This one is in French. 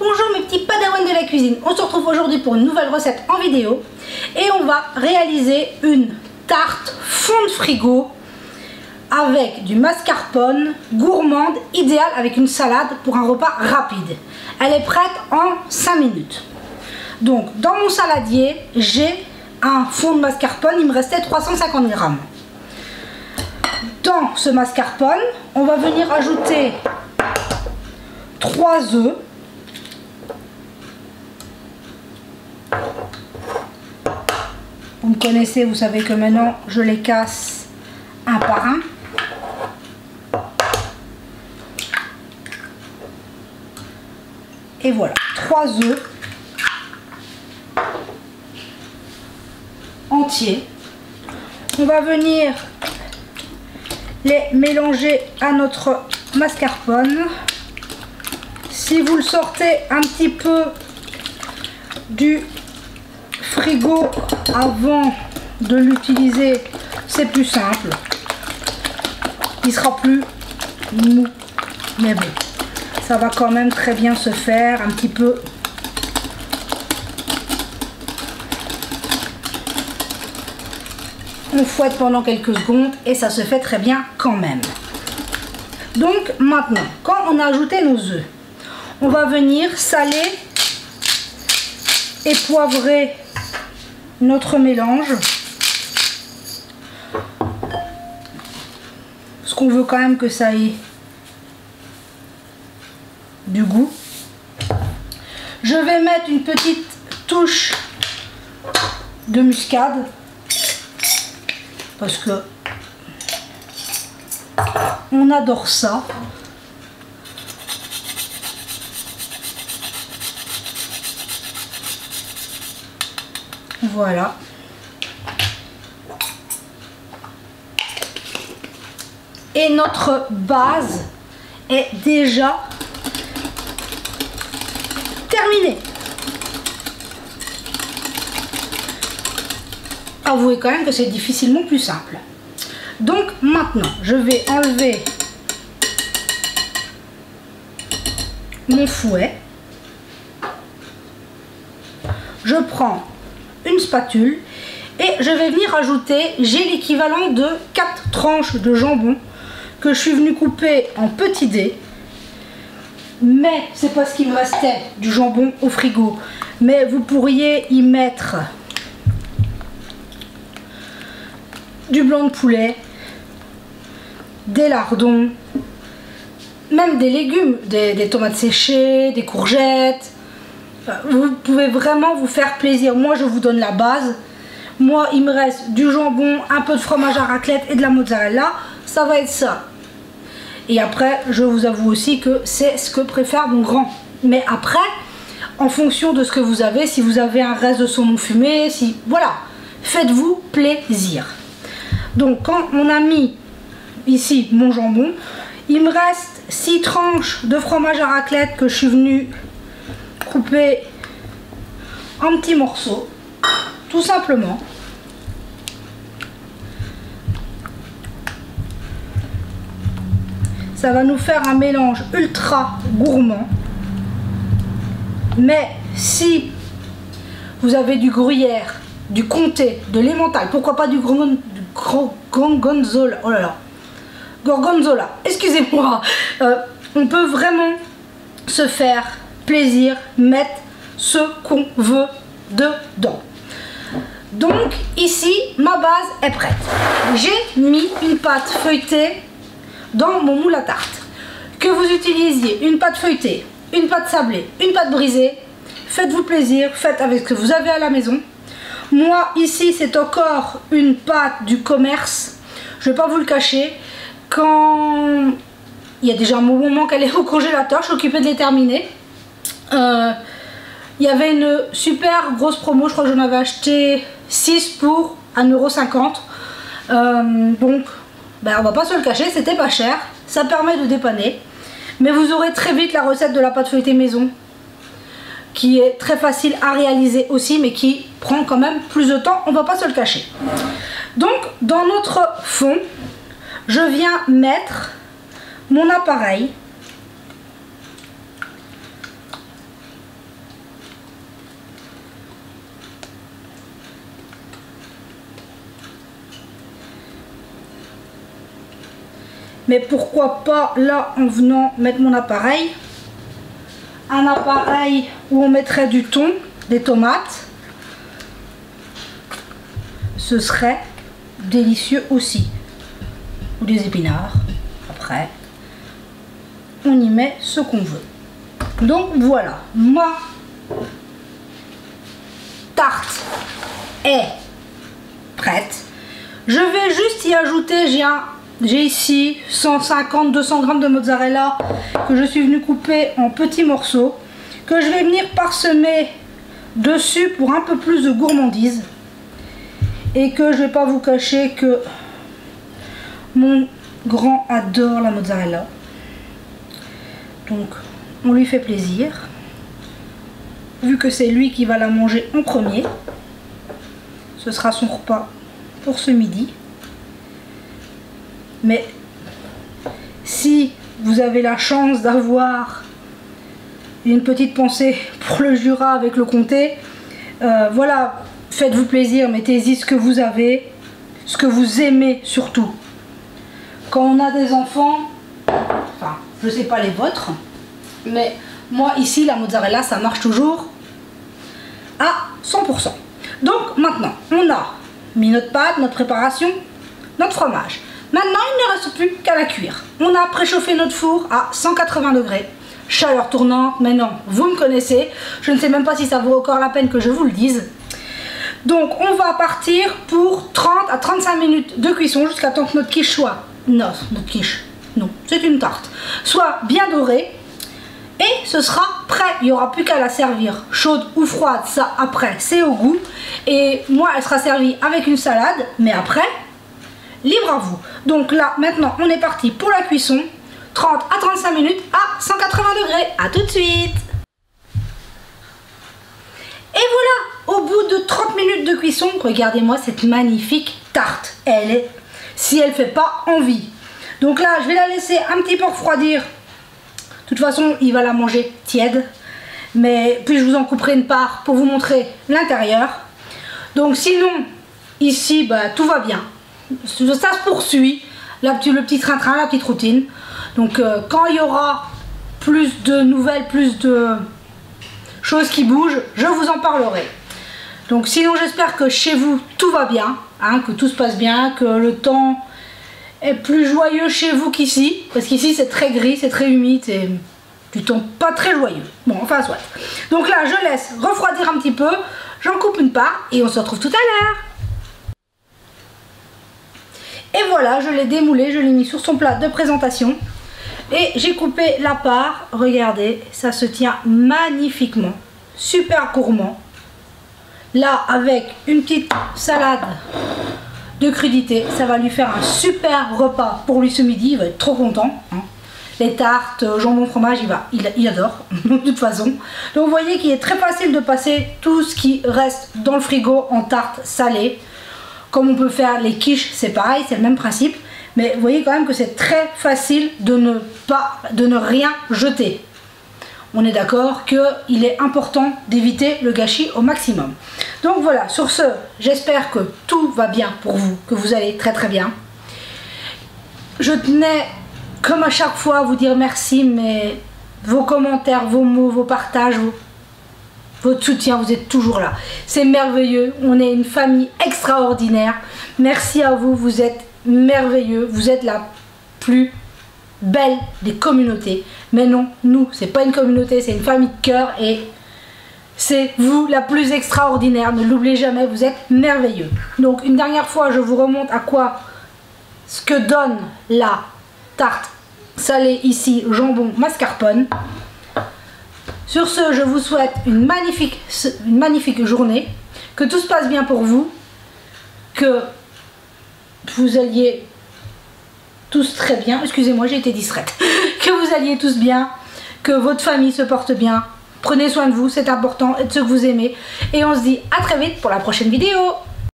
Bonjour mes petits padawans de la cuisine, on se retrouve aujourd'hui pour une nouvelle recette en vidéo et on va réaliser une tarte fond de frigo avec du mascarpone gourmande, idéale avec une salade pour un repas rapide. Elle est prête en 5 minutes. Donc dans mon saladier, j'ai un fond de mascarpone, il me restait 350 grammes. Dans ce mascarpone, on va venir ajouter 3 œufs. Vous me connaissez, vous savez que maintenant je les casse un par un. Et voilà, 3 œufs entiers. On va venir les mélanger à notre mascarpone. Si vous le sortez un petit peu du frigo avant de l'utiliser, c'est plus simple. Il sera plus mou, mais bon, ça va quand même très bien se faire un petit peu. On fouette pendant quelques secondes et ça se fait très bien quand même. Donc maintenant, quand on a ajouté nos œufs, on va venir saler et poivrer notre mélange. Parce qu'on veut quand même que ça ait du goût. Je vais mettre une petite touche de muscade. Parce que on adore ça. Voilà. Et notre base est déjà terminée. Avouez quand même que c'est difficilement plus simple. Donc maintenant, je vais enlever mon fouet. Je prends une spatule et je vais venir ajouter, j'ai l'équivalent de 4 tranches de jambon que je suis venue couper en petits dés. Mais c'est parce qu'il me restait du jambon au frigo. Mais vous pourriez y mettre du blanc de poulet, des lardons, même des légumes, des tomates séchées, des courgettes. Vous pouvez vraiment vous faire plaisir. Moi je vous donne la base. Moi il me reste du jambon, un peu de fromage à raclette et de la mozzarella. Ça va être ça. Et après je vous avoue aussi que c'est ce que préfère mon grand. Mais après, en fonction de ce que vous avez, si vous avez un reste de saumon fumé, si voilà, faites-vous plaisir. Donc quand on a mis ici mon jambon, il me reste 6 tranches de fromage à raclette que je suis venue couper en petits morceaux, tout simplement. Ça va nous faire un mélange ultra gourmand. Mais si vous avez du gruyère, du comté, de l'emmental, pourquoi pas du gorgonzola, oh là là, gorgonzola, excusez-moi, on peut vraiment se faire plaisir, mettre ce qu'on veut dedans. Donc ici ma base est prête. J'ai mis une pâte feuilletée dans mon moule à tarte. Que vous utilisiez une pâte feuilletée, une pâte sablée, une pâte brisée, faites-vous plaisir, faites avec ce que vous avez à la maison. Moi ici c'est encore une pâte du commerce, je vais pas vous le cacher. Quand il y a déjà un bon moment qu'elle est au congélateur, je suis occupée de les terminer. Il y avait une super grosse promo, je crois que j'en avais acheté 6 pour 1,50 €. Donc ben, on va pas se le cacher, c'était pas cher, ça permet de dépanner. Mais vous aurez très vite la recette de la pâte feuilletée maison, qui est très facile à réaliser aussi, mais qui prend quand même plus de temps, on va pas se le cacher. Donc dans notre fond, je viens mettre mon appareil Mais pourquoi pas là en venant mettre mon appareil. Un appareil où on mettrait du thon, des tomates. Ce serait délicieux aussi. Ou des épinards. Après, on y met ce qu'on veut. Donc voilà, ma tarte est prête. Je vais juste y ajouter, j'ai ici 150-200 grammes de mozzarella que je suis venue couper en petits morceaux, que je vais venir parsemer dessus pour un peu plus de gourmandise, et que je vais pas vous cacher que mon grand adore la mozzarella, donc on lui fait plaisir vu que c'est lui qui va la manger en premier. Ce sera son repas pour ce midi. Mais si vous avez la chance d'avoir une petite pensée pour le Jura avec le comté, voilà, faites-vous plaisir, mettez-y ce que vous avez, ce que vous aimez surtout. Quand on a des enfants, enfin, je sais pas les vôtres, mais moi ici la mozzarella ça marche toujours à 100%. Donc maintenant, on a mis notre pâte, notre préparation, notre fromage. Maintenant, il ne reste plus qu'à la cuire. On a préchauffé notre four à 180 degrés. Chaleur tournante, mais non, vous me connaissez. Je ne sais même pas si ça vaut encore la peine que je vous le dise. Donc, on va partir pour 30 à 35 minutes de cuisson jusqu'à temps que notre quiche soit... Non, notre quiche, non, c'est une tarte. Soit bien dorée. Et ce sera prêt. Il n'y aura plus qu'à la servir chaude ou froide. Ça, après, c'est au goût. Et moi, elle sera servie avec une salade. Mais après... libre à vous. Donc là, maintenant, on est parti pour la cuisson. 30 à 35 minutes à 180 degrés. À tout de suite. Et voilà, au bout de 30 minutes de cuisson, regardez-moi cette magnifique tarte. Elle est, si elle fait pas envie. Donc là, je vais la laisser un petit peu refroidir. De toute façon, il va la manger tiède. Mais puis je vous en couperai une part pour vous montrer l'intérieur. Donc sinon, ici, bah, tout va bien. Ça se poursuit, le petit train-train, la petite routine. Donc quand il y aura plus de nouvelles, plus de choses qui bougent, je vous en parlerai. Donc sinon j'espère que chez vous tout va bien, hein, que tout se passe bien, que le temps est plus joyeux chez vous qu'ici. Parce qu'ici c'est très gris, c'est très humide et du temps pas très joyeux. Bon, enfin soit. Donc là je laisse refroidir un petit peu, j'en coupe une part et on se retrouve tout à l'heure. Et voilà, je l'ai démoulé, je l'ai mis sur son plat de présentation. Et j'ai coupé la part, regardez, ça se tient magnifiquement. Super gourmand. Là, avec une petite salade de crudité, ça va lui faire un super repas pour lui ce midi. Il va être trop content. Hein. Les tartes, jambon, fromage, il adore, de toute façon. Donc vous voyez qu'il est très facile de passer tout ce qui reste dans le frigo en tarte salée. Comme on peut faire les quiches, c'est pareil, c'est le même principe. Mais vous voyez quand même que c'est très facile de ne rien jeter. On est d'accord qu'il est important d'éviter le gâchis au maximum. Donc voilà, sur ce, j'espère que tout va bien pour vous, que vous allez très très bien. Je tenais, comme à chaque fois, à vous dire merci, mais vos commentaires, vos mots, vos partages, votre soutien, vous êtes toujours là. C'est merveilleux, on est une famille extraordinaire. Merci à vous, vous êtes merveilleux, vous êtes la plus belle des communautés. Mais non, nous, c'est pas une communauté, c'est une famille de cœur et c'est vous la plus extraordinaire. Ne l'oubliez jamais, vous êtes merveilleux. Donc une dernière fois, je vous remonte à quoi ce que donne la tarte salée ici, jambon mascarpone. Sur ce, je vous souhaite une magnifique journée, que tout se passe bien pour vous, que vous alliez tous très bien, excusez-moi j'ai été distraite, que vous alliez tous bien, que votre famille se porte bien, prenez soin de vous, c'est important, et de ceux que vous aimez, et on se dit à très vite pour la prochaine vidéo.